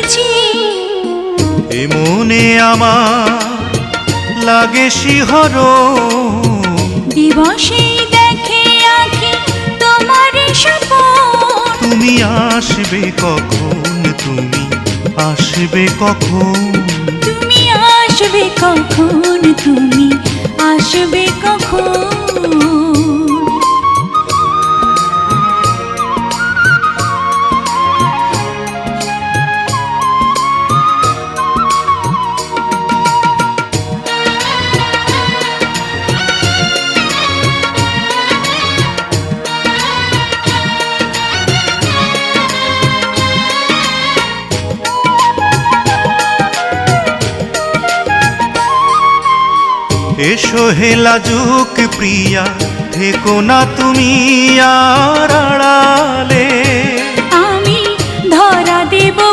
দেখেছি। এ মনে আমার লাগে শিহরণ, দিবসেই দেখে আঁখি তোমার স্বপন। তুমি আসবে কখন, তুমি আসবে কখন, তুমি আসবে কখন, তুমি আসবে কখন। এসো হে লাজুক প্রিয়া, থেকো না তুমি আর আড়ালে।